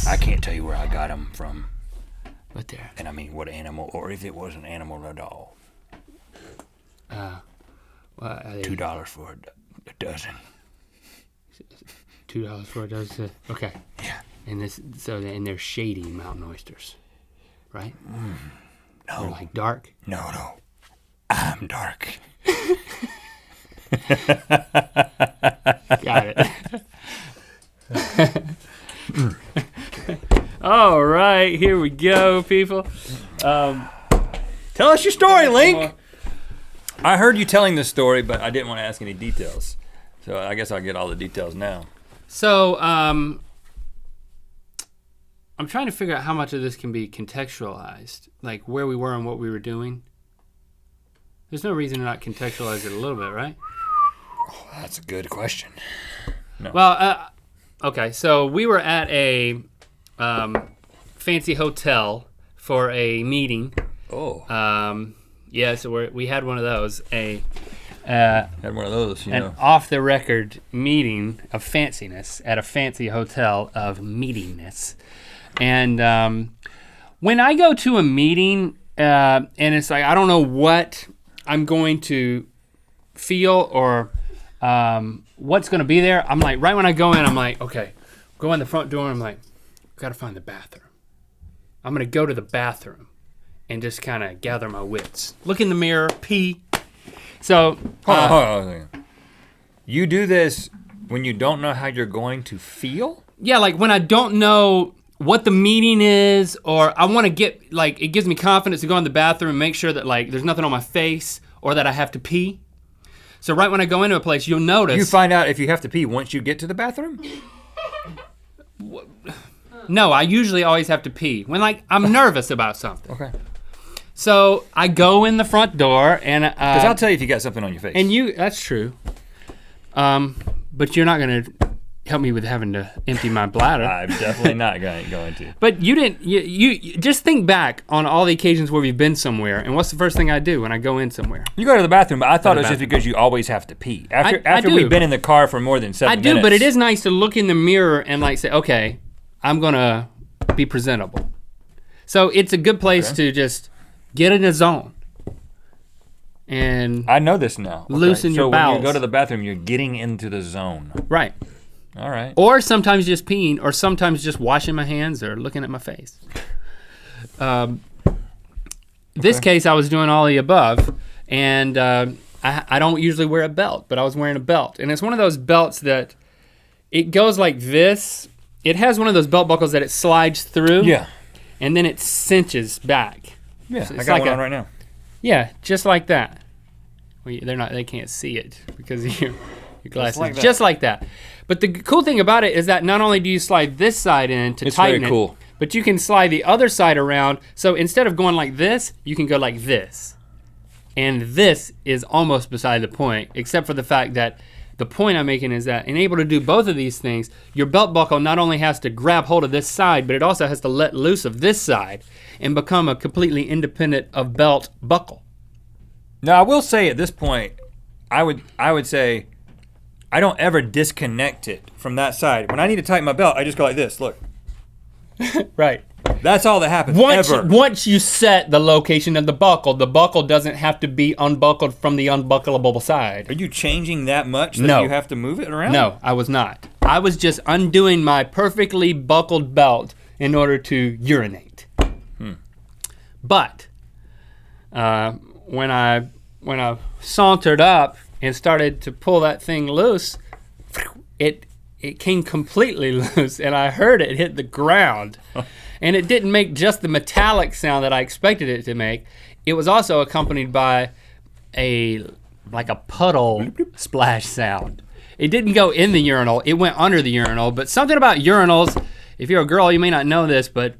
I can't tell you where I got them from. But there. And I mean, what animal, or if it was an animal at all. $2 for a dozen. $2 for a dozen. Okay. Yeah. And they're shady mountain oysters, right? No. They're like dark. No. I'm dark. Got it. All right, here we go, people. Tell us your story, Link. I heard you telling this story, but I didn't want to ask any details. So I guess I'll get all the details now. So, I'm trying to figure out how much of this can be contextualized, like where we were and what we were doing. There's no reason to not contextualize it a little bit, right? Oh, that's a good question. No. Well, okay, so we were at a fancy hotel for a meeting. Oh. Yeah, so we had one of those, had one of those, you know. An off-the-record meeting of fanciness at a fancy hotel of meetingness. And when I go to a meeting, and it's like, I don't know what I'm going to feel or what's going to be there, I'm like, right when I go in, I'm like, okay, go in the front door, I'm like, got to find the bathroom. I'm going to go to the bathroom and just kind of gather my wits. Look in the mirror, pee. So, hold on a second. You do this when you don't know how you're going to feel? Yeah, like when I don't know what the meeting is, or I want to get, like, it gives me confidence to go in the bathroom and make sure that, like, there's nothing on my face or that I have to pee. So right when I go into a place, you'll notice. You find out if you have to pee once you get to the bathroom? No, I usually always have to pee when, like, I'm nervous about something. Okay. So I go in the front door and because I'll tell you if you got something on your face. And that's true. But you're not gonna help me with having to empty my bladder. I'm definitely not going to. But you didn't. You just think back on all the occasions where we've been somewhere, and what's the first thing I do when I go in somewhere? You go to the bathroom, but I thought it was just because you always have to pee. After we've been in the car for more than 7 minutes. I do, but it is nice to look in the mirror and like say, okay, I'm gonna be presentable. So it's a good place to just get in a zone. And I know this now. Loosen your bowels. So when you go to the bathroom, you're getting into the zone. Right. All right. Or sometimes just peeing, or sometimes just washing my hands or looking at my face. This case, I was doing all the above, and I don't usually wear a belt, but I was wearing a belt. And it's one of those belts that it goes like this. It has one of those belt buckles that it slides through. Yeah. And then it cinches back. Yeah, So I got one on right now. Yeah, just like that. Well, they can't see it because of your glasses. Just like that. Just like that. But the cool thing about it is that not only do you slide this side in to tighten very cool. but you can slide the other side around. So instead of going like this, you can go like this. And this is almost beside the point, except for the fact that the point I'm making is that in able to do both of these things, your belt buckle not only has to grab hold of this side, but it also has to let loose of this side and become a completely independent of belt buckle. Now, I will say at this point, I would say I don't ever disconnect it from that side. When I need to tighten my belt, I just go like this, look. Right. That's all that happens ever. Once you set the location of the buckle doesn't have to be unbuckled from the unbuckleable side. Are you changing that much that No. you have to move it around? No, I was not. I was just undoing my perfectly buckled belt in order to urinate. But when I sauntered up and started to pull that thing loose, it came completely loose, and I heard it hit the ground. And it didn't make just the metallic sound that I expected it to make. It was also accompanied by a puddle splash sound. It didn't go in the urinal, it went under the urinal. But something about urinals, if you're a girl, you may not know this, but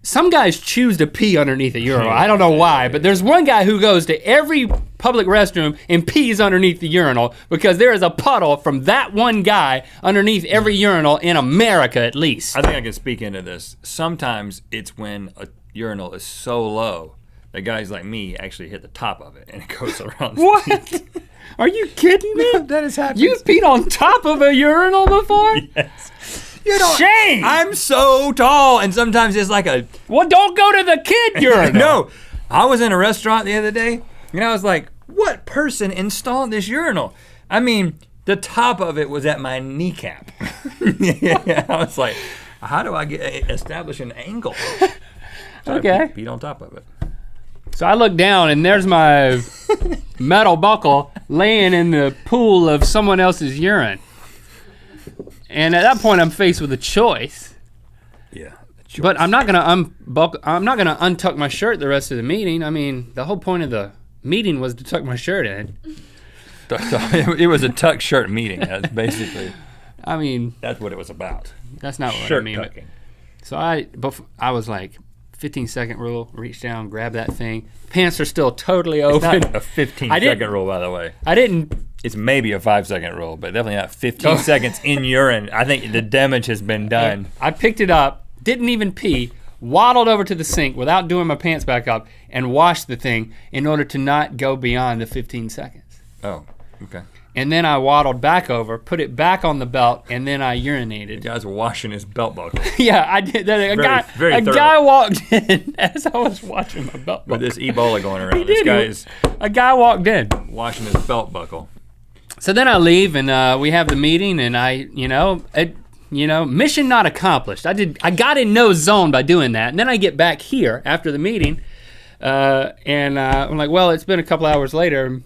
some guys choose to pee underneath a urinal. I don't know why, but there's one guy who goes to every public restroom and pees underneath the urinal because there is a puddle from that one guy underneath every urinal in America at least. I think I can speak into this. Sometimes it's when a urinal is so low that guys like me actually hit the top of it and it goes around. What? Are you kidding me? That has happened. You've peed on top of a urinal before? Yes. Shame! I'm so tall, and sometimes it's like a... Well, don't go to the kid urinal. No, I was in a restaurant the other day, and I was like, what person installed this urinal? I mean, the top of it was at my kneecap. I was like, how do I establish an angle? Okay. Beat on top of it. So I look down, and there's my metal buckle laying in the pool of someone else's urine. And at that point, I'm faced with a choice. Yeah. But I'm not gonna untuck my shirt the rest of the meeting. I mean, the whole point of the meeting was to tuck my shirt in. It was a tuck shirt meeting. That's basically. I mean, that's what it was about. That's not what shirt I mean. tucking. So I was like, 15-second rule. Reach down, grab that thing. Pants are still totally open. It's not a 15-second rule, by the way. I didn't. It's maybe a 5-second rule, but definitely not 15 seconds in urine. I think the damage has been done. I picked it up, didn't even pee, waddled over to the sink without doing my pants back up, and washed the thing in order to not go beyond the 15 seconds. Oh, okay. And then I waddled back over, put it back on the belt, and then I urinated. The guy's washing his belt buckle. Yeah, I did. A guy walked in as I was washing my belt buckle. With this Ebola going around. A guy walked in. Washing his belt buckle. So then I leave, and we have the meeting, and mission not accomplished. I got in no zone by doing that, and then I get back here after the meeting, and I'm like, well, it's been a couple hours later.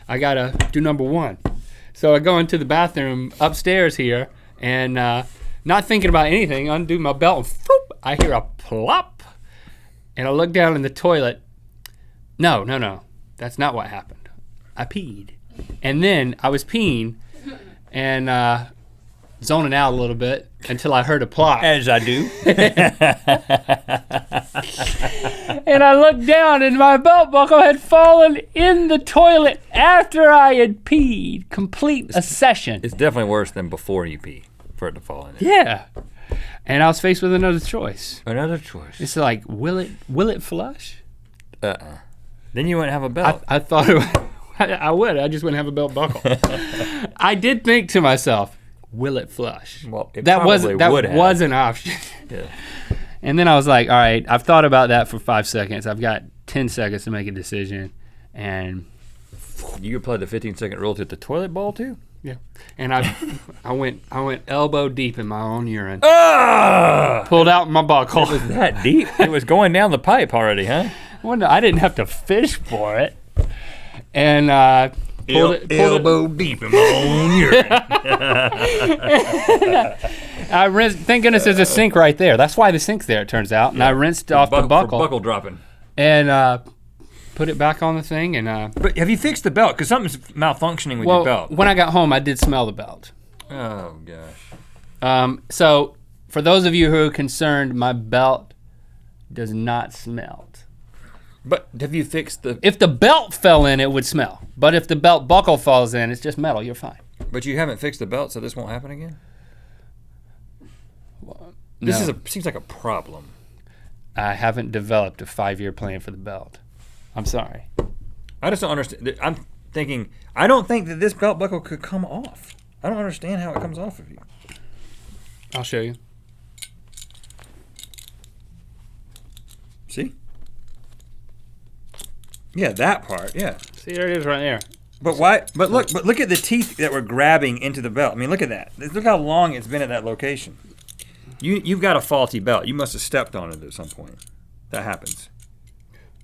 I gotta do number one. So I go into the bathroom upstairs here, and not thinking about anything, undo my belt, and whoop, I hear a plop, and I look down in the toilet. No, that's not what happened. I peed. And then I was peeing and zoning out a little bit until I heard a plop. As I do. And I looked down and my belt buckle had fallen in the toilet after I had peed. Complete a session. It's definitely worse than before you pee for it to fall in. Yeah. And I was faced with another choice. Another choice. It's like, will it flush? Then you wouldn't have a belt. I thought I would. I just wouldn't have a belt buckle. I did think to myself, will it flush? Well, that was an option. Yeah. And then I was like, all right, I've thought about that for 5 seconds. I've got 10 seconds to make a decision. And you applied the 15-second rule to the toilet bowl too? Yeah. And I went elbow deep in my own urine. Ah! Pulled out my buckle. It was that deep? It was going down the pipe already, huh? Well, I didn't have to fish for it. And pulled it elbow deep in my own urine. I rinsed. Thank goodness there's a sink right there. That's why the sink's there, it turns out. And I rinsed off the buckle. For buckle dropping. And put it back on the thing. And but have you fixed the belt? Because something's malfunctioning with your belt. When I got home, I did smell the belt. Oh, gosh. So for those of you who are concerned, my belt does not smell. But have you fixed the... If the belt fell in, it would smell. But if the belt buckle falls in, it's just metal. You're fine. But you haven't fixed the belt, so this won't happen again? Well, this no. seems like a problem. I haven't developed a 5-year plan for the belt. I'm sorry. I just don't understand. I'm thinking, I don't think that this belt buckle could come off. I don't understand how it comes off of you. I'll show you. See? Yeah, that part, yeah. See, there it is right there. But why? But look at the teeth that were grabbing into the belt. I mean, look at that. Look how long it's been at that location. You've got a faulty belt. You must have stepped on it at some point. That happens.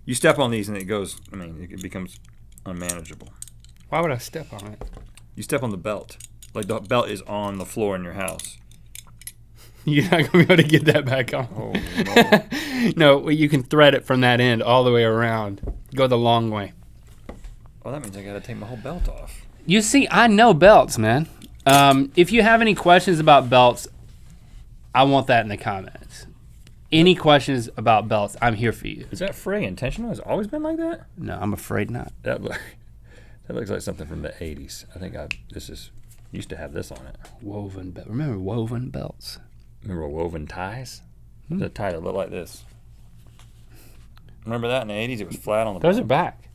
You step on these and it goes, I mean, it becomes unmanageable. Why would I step on it? You step on the belt. Like the belt is on the floor in your house. You're not going to be able to get that back on. Oh, no. No, you can thread it from that end all the way around. Go the long way. Well, that means I got to take my whole belt off. You see, I know belts, man. If you have any questions about belts, I want that in the comments. Any questions about belts, I'm here for you. Is that fray intentional? Has it always been like that? No, I'm afraid not. That looks like something from the 80s. I think used to have this on it. Woven belt. Remember woven belts? Remember woven ties? There's a tie that looked like this. Remember that in the 80s? It was flat on the Those bottom. are back.